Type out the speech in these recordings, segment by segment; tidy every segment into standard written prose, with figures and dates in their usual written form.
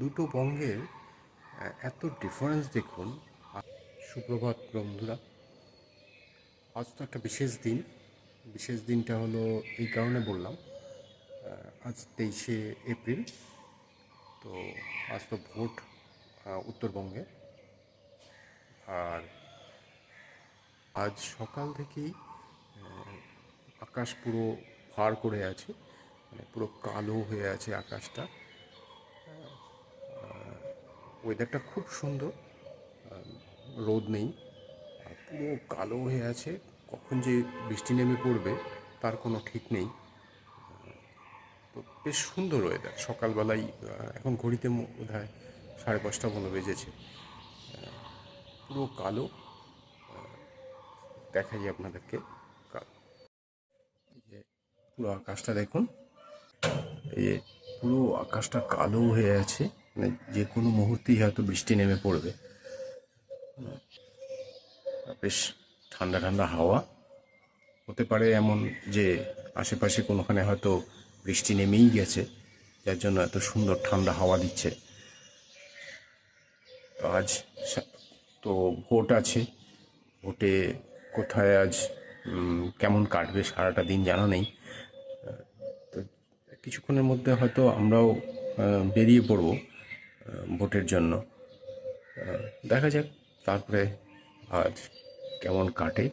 দুটো বঙ্গের এত ডিফারেন্স দেখুন। সুপ্রভাত বন্ধুরা, আজ তো একটা বিশেষ দিন। বিশেষ দিনটা হলো এই কারণে বললাম, আজ 23শে এপ্রিল। তো আজ তো ভোট উত্তরবঙ্গে। আর আজ সকাল থেকেই আকাশ পুরো ভার করে আছে, মানে পুরো কালো হয়ে আছে আকাশটা। ওয়েদারটা খুব সুন্দর, রোদ নেই, পুরো কালো হয়ে আছে। কখন যে বৃষ্টি নেমে পড়বে তার কোনো ঠিক নেই। তো বেশ সুন্দর ওয়েদার। সকালবেলায় এখন ঘড়িতে বোধ হয় 5:30 মতো বেজেছে। পুরো কালো, দেখাই আপনাদেরকে। এই যে পুরো আকাশটা দেখুন, এই যে পুরো আকাশটা কালো হয়ে আছে, মানে যে কোনো মুহূর্তেই হয়তো বৃষ্টি নেমে পড়বে। বেশ ঠান্ডা ঠান্ডা হাওয়া। হতে পারে এমন যে আশেপাশে কোনোখানে হয়তো বৃষ্টি নেমেই গেছে, যার জন্য এত সুন্দর ঠান্ডা হাওয়া দিচ্ছে। তো আজ তো ভোট আছে। ভোটে কোথায় আজ কেমন কাটবে সারাটা দিন জানা নেই। তো কিছুক্ষণের মধ্যে হয়তো আমরাও বেরিয়ে পড়ব ভোটের জন্য। দেখা যাক তারপরে আজ কেমন কাটে।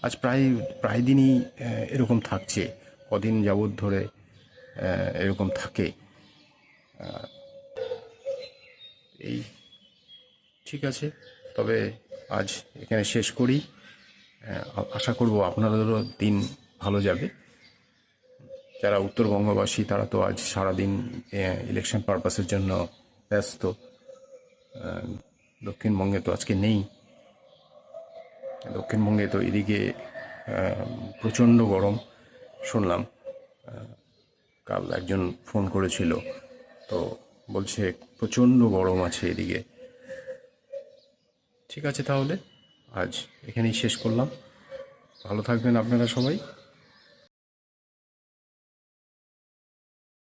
আজ প্রায় প্রায় দিনই এরকম থাকছে, কদিন যাবৎ ধরে এরকম থাকে। এই ঠিক আছে, তবে আজ এখানে শেষ করি। আশা করব আপনাদেরও দিন ভালো যাবে। যারা উত্তরবঙ্গবাসী তারা তো আজ সারাদিন ইলেকশন পারপাসের জন্য ব্যস্ত। দক্ষিণবঙ্গে তো আজকে নেই। দক্ষিণবঙ্গে তো এদিকে প্রচণ্ড গরম শুনলাম। কাল একজন ফোন করেছিল, তো বলছে প্রচণ্ড গরম আছে এদিকে। ঠিক আছে, তাহলে আজ এখানেই শেষ করলাম। ভালো থাকবেন আপনারা সবাই।